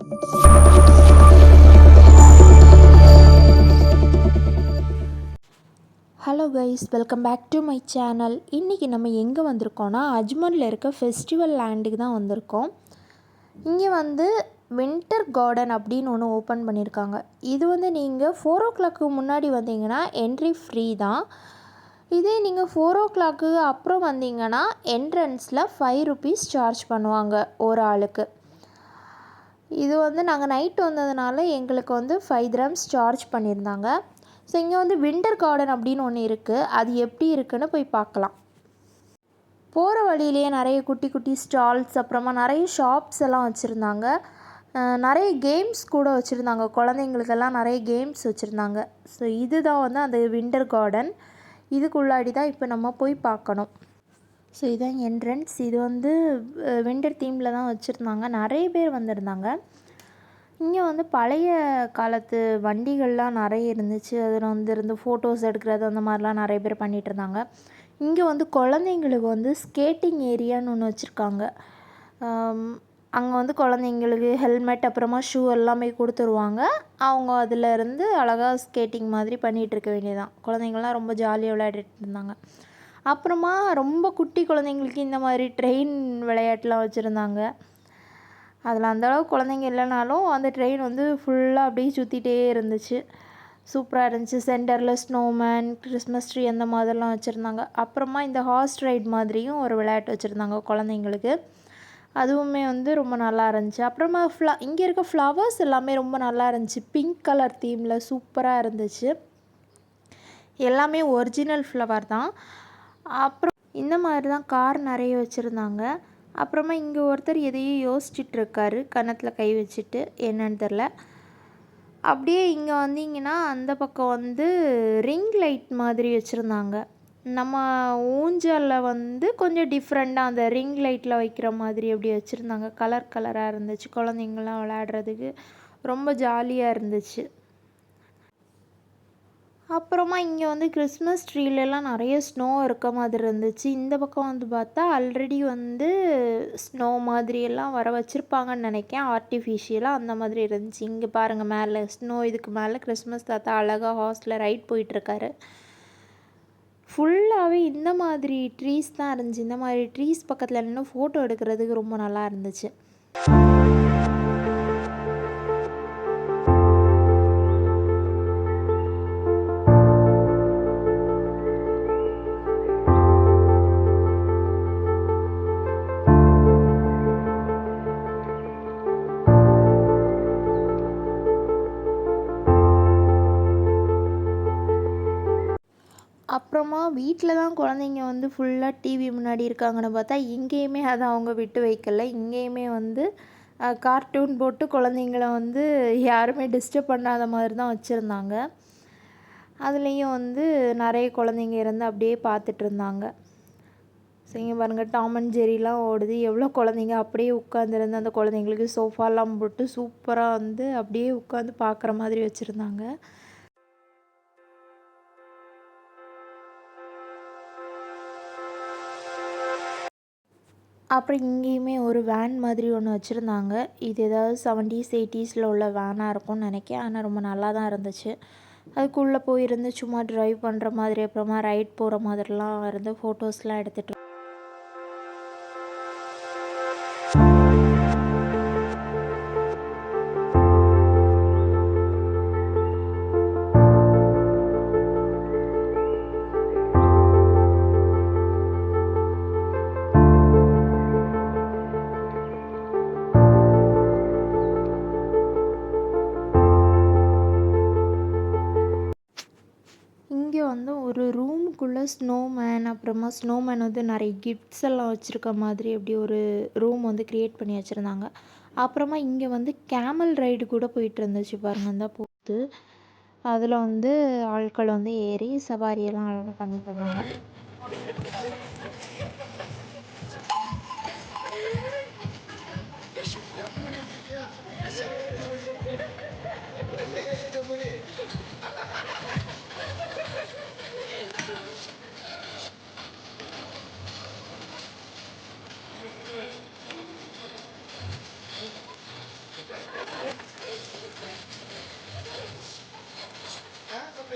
Hello guys, welcome back to my channel. இன்றைக்கி நம்ம எங்கே வந்திருக்கோன்னா அஜ்மனில் இருக்க ஃபெஸ்டிவல் லேண்டுக்கு தான் வந்திருக்கோம். இங்கே வந்து வின்டர் கார்டன் அப்படின்னு ஒன்று ஓப்பன் பண்ணியிருக்காங்க. இது வந்து நீங்கள் 4 o'clock முன்னாடி வந்தீங்கன்னா என்ட்ரி ஃப்ரீ தான். இதே நீங்கள் 4 o'clock அப்புறம் வந்தீங்கன்னா என்ட்ரன்ஸில் 5 rupees சார்ஜ் பண்ணுவாங்க ஒரு ஆளுக்கு. இது வந்து நாங்கள் நைட்டு வந்ததுனால எங்களுக்கு வந்து 5 dirhams சார்ஜ் பண்ணியிருந்தாங்க. ஸோ இங்கே வந்து வின்டர் கார்டன் அப்படின்னு ஒன்று இருக்குது. அது எப்படி இருக்குன்னு போய் பார்க்கலாம். போகிற வழியிலேயே நிறைய குட்டி குட்டி ஸ்டால்ஸ், அப்புறமா நிறைய ஷாப்ஸ் எல்லாம் வச்சுருந்தாங்க. நிறைய கேம்ஸ் கூட வச்சுருந்தாங்க. குழந்தைங்களுக்கெல்லாம் நிறைய கேம்ஸ் வச்சுருந்தாங்க. ஸோ இதுதான் வந்து அந்த வின்டர் கார்டன். இதுக்குள்ளாடி தான் இப்போ நம்ம போய் பார்க்கணும். ஸோ இதுதான் என்ட்ரன்ஸ். இது வந்து வின்டர் தீமில் தான் வச்சுருந்தாங்க. நிறைய பேர் வந்திருந்தாங்க. இங்கே வந்து பழைய காலத்து வண்டிகள்லாம் நிறைய இருந்துச்சு. அதில் வந்து ஃபோட்டோஸ் எடுக்கிறது அந்த மாதிரிலாம் நிறைய பேர் பண்ணிகிட்ருந்தாங்க. இங்கே வந்து குழந்தைங்களுக்கு வந்து ஸ்கேட்டிங் ஏரியான்னு ஒன்று வச்சுருக்காங்க. அங்கே வந்து குழந்தைங்களுக்கு ஹெல்மெட் அப்புறமா ஷூ எல்லாமே கொடுத்துருவாங்க. அவங்க அதில் இருந்து அழகாக ஸ்கேட்டிங் மாதிரி பண்ணிகிட்ருக்க வேண்டியதான். குழந்தைங்கள்லாம் ரொம்ப ஜாலியாக விளையாடிட்டு இருந்தாங்க. அப்புறமா ரொம்ப குட்டி குழந்தைங்களுக்கு இந்த மாதிரி ட்ரெயின் விளையாட்டுலாம் வச்சுருந்தாங்க. அதில் அந்தளவுக்கு குழந்தைங்க இல்லைனாலும் அந்த ட்ரெயின் வந்து ஃபுல்லாக அப்படியே சுற்றிட்டே இருந்துச்சு. சூப்பராக இருந்துச்சு. சென்டரில் ஸ்னோமேன், கிறிஸ்மஸ் ட்ரீ அந்த மாதிரிலாம் வச்சுருந்தாங்க. அப்புறமா இந்த ஹார்ஸ் ரைட் மாதிரியும் ஒரு விளையாட்டு வச்சுருந்தாங்க குழந்தைங்களுக்கு. அதுவுமே வந்து ரொம்ப நல்லா இருந்துச்சு. அப்புறமா இங்கே இருக்க ஃப்ளவர்ஸ் எல்லாமே ரொம்ப நல்லா இருந்துச்சு. பிங்க் கலர் தீமில் சூப்பராக இருந்துச்சு. எல்லாமே ஒரிஜினல் ஃப்ளவர் தான். அப்புறம் இந்த மாதிரி தான் கார் நிறைய வச்சுருந்தாங்க. அப்புறமா இங்கே ஒருத்தர் எதையும் யோசிச்சுட்ருக்காரு, கன்னத்தில் கை வச்சுட்டு, என்னன்னு தெரில. அப்படியே இங்கே வந்தீங்கன்னா அந்த பக்கம் வந்து ரிங் லைட் மாதிரி வச்சுருந்தாங்க. நம்ம ஊஞ்சலில் வந்து கொஞ்சம் டிஃப்ரெண்ட்டாக அந்த ரிங் லைட்டில் வைக்கிற மாதிரி அப்படி வச்சுருந்தாங்க. கலர் கலராக இருந்துச்சு. குழந்தைங்கள்லாம் விளையாடுறதுக்கு ரொம்ப ஜாலியாக இருந்துச்சு. அப்புறமா இங்கே வந்து கிறிஸ்மஸ் ட்ரீலெலாம் நிறைய ஸ்னோ இருக்க மாதிரி இருந்துச்சு. இந்த பக்கம் வந்து பார்த்தா ஆல்ரெடி வந்து ஸ்னோ மாதிரியெல்லாம் வர வச்சுருப்பாங்கன்னு நினைக்கிறேன். ஆர்டிஃபிஷியலாக அந்த மாதிரி இருந்துச்சு. இங்கே பாருங்கள், மேலே ஸ்னோ, இதுக்கு மேலே கிறிஸ்மஸ் தாத்தா அழகாக ஹார்ஸில் ரைட் போயிட்டுருக்காரு. ஃபுல்லாகவே இந்த மாதிரி ட்ரீஸ் தான் இருந்துச்சு. இந்த மாதிரி ட்ரீஸ் பக்கத்தில் நின்று ஃபோட்டோ எடுக்கிறதுக்கு ரொம்ப நல்லா இருந்துச்சு. அப்புறமா வீட்டில் தான் குழந்தைங்க வந்து ஃபுல்லாக டிவி முன்னாடி இருக்காங்கன்னு பார்த்தா இங்கேயுமே அதை அவங்க விட்டு வைக்கல. இங்கேயுமே வந்து கார்ட்டூன் போட்டு குழந்தைங்கள வந்து யாருமே டிஸ்டர்ப் பண்ணாத மாதிரி தான் வச்சுருந்தாங்க. அதுலேயும் வந்து நிறைய குழந்தைங்க இருந்து அப்படியே பார்த்துட்டு இருந்தாங்க. ஸோ இங்கே பாருங்கள், டாம் அண்ட் ஜெரிலாம் ஓடுது. எவ்வளோ குழந்தைங்க அப்படியே உட்காந்துருந்து அந்த குழந்தைங்களுக்கு சோஃபாலாம் போட்டு சூப்பராக வந்து அப்படியே உட்காந்து பார்க்குற மாதிரி வச்சுருந்தாங்க. அப்புறம் இங்கேயுமே ஒரு வேன் மாதிரி ஒன்று வச்சுருந்தாங்க. இது ஏதாவது 70s 80s உள்ள வேனாக இருக்கும்னு நினைக்கிறேன். ஆனால் ரொம்ப நல்லா தான் இருந்துச்சு. அதுக்குள்ளே போயிருந்து சும்மா ட்ரைவ் பண்ணுற மாதிரி, அப்புறமா ரைட் போகிற மாதிரிலாம் இருந்து ஃபோட்டோஸ்லாம் எடுத்துகிட்டு. இங்கே வந்து ஒரு ரூமுக்குள்ளே ஸ்னோமேன், அப்புறமா ஸ்னோமேன் வந்து நிறைய கிஃப்ட்ஸ் எல்லாம் வச்சுருக்க மாதிரி அப்படி ஒரு ரூம் வந்து க்ரியேட் பண்ணி வச்சுருந்தாங்க. அப்புறமா இங்கே வந்து கேமல் ரைடு கூட போயிட்டு இருந்துச்சு பாருங்கள், தான் போகுது. அதில் வந்து ஆட்கள் வந்து ஏறி சவாரியெல்லாம் அழகாக பண்ணிட்டு இருந்தாங்க.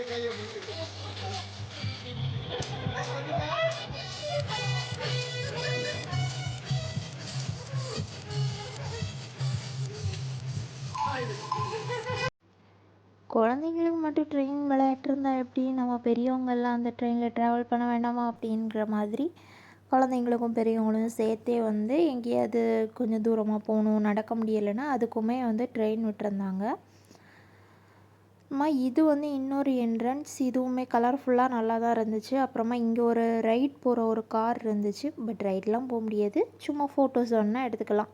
குழந்தைங்களுக்கு மட்டும் ட்ரெயின் விளையாட்டு இருந்தால் எப்படி, நம்ம பெரியவங்கெல்லாம் அந்த ட்ரெயினில் ட்ராவல் பண்ண வேண்டாமா அப்படின்ற மாதிரி குழந்தைங்களுக்கும் பெரியவங்களும் சேர்த்தே வந்து எங்கேயாவது கொஞ்சம் தூரமாக போகணும், நடக்க முடியலைன்னா அதுக்குமே வந்து ட்ரெயின் விட்டுருந்தாங்க. அம்மா இது வந்து இன்னொரு என்ட்ரன்ஸ், இதுவுமே கலர்ஃபுல்லாக நல்லா தான் இருந்துச்சு. அப்புறமா இங்கே ஒரு ரைட் போகிற ஒரு கார் இருந்துச்சு. பட் ரைட்லாம் போக முடியாது, சும்மா ஃபோட்டோஸ் வேணால் எடுத்துக்கலாம்.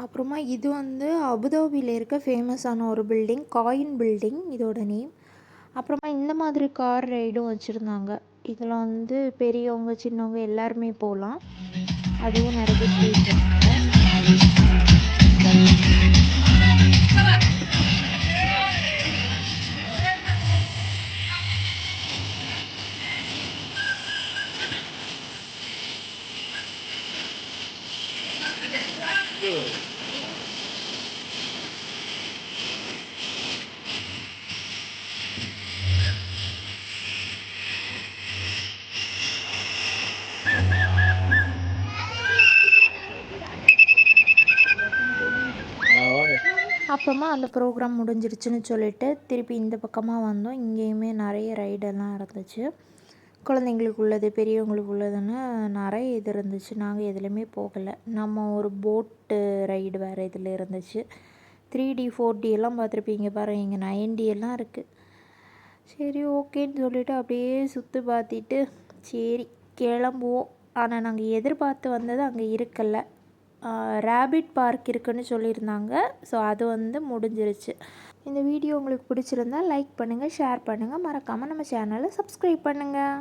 அப்புறமா இது வந்து அபுதாபியில் இருக்க ஃபேமஸான ஒரு பில்டிங், காயின் பில்டிங் இதோட நேம். அப்புறமா இந்த மாதிரி கார் ரைடும் வச்சுருந்தாங்க. இதில் வந்து பெரியவங்க சின்னவங்க எல்லாருமே போகலாம். அதுவும் நிறைய பேர் போயிருக்காங்க. அப்புறமா அந்த ப்ரோக்ராம் முடிஞ்சிருச்சுன்னு சொல்லிட்டு திருப்பி இந்த பக்கமாக வந்தோம். இங்கேயுமே நிறைய ரைடெல்லாம் இருந்துச்சு. குழந்தைங்களுக்கு உள்ளது, பெரியவங்களுக்கு உள்ளதுன்னு நிறைய இது இருந்துச்சு. நாங்கள் எதுலேயுமே போகலை. நம்ம ஒரு போட்டு ரைடு வேறு இதில் இருந்துச்சு. 3D 4D எல்லாம் பார்த்துருப்பீங்க பாருங்கள், இங்கே 9D எல்லாம் இருக்குது. சரி ஓகேன்னு சொல்லிவிட்டு அப்படியே சுற்றி பார்த்துட்டு சரி கிளம்புவோம். ஆனால் நாங்கள் எதிர்பார்த்து வந்தது அங்கே இருக்கலை. ரேபிட் பார்க் இருக்குன்னு சொல்லியிருந்தாங்க. ஸோ அது வந்து முடிஞ்சிருச்சு. இந்த வீடியோ உங்களுக்கு பிடிச்சிருந்தால் லைக் பண்ணுங்கள், ஷேர் பண்ணுங்கள், மறக்காமல் நம்ம சேனலை சப்ஸ்கிரைப் பண்ணுங்கள்.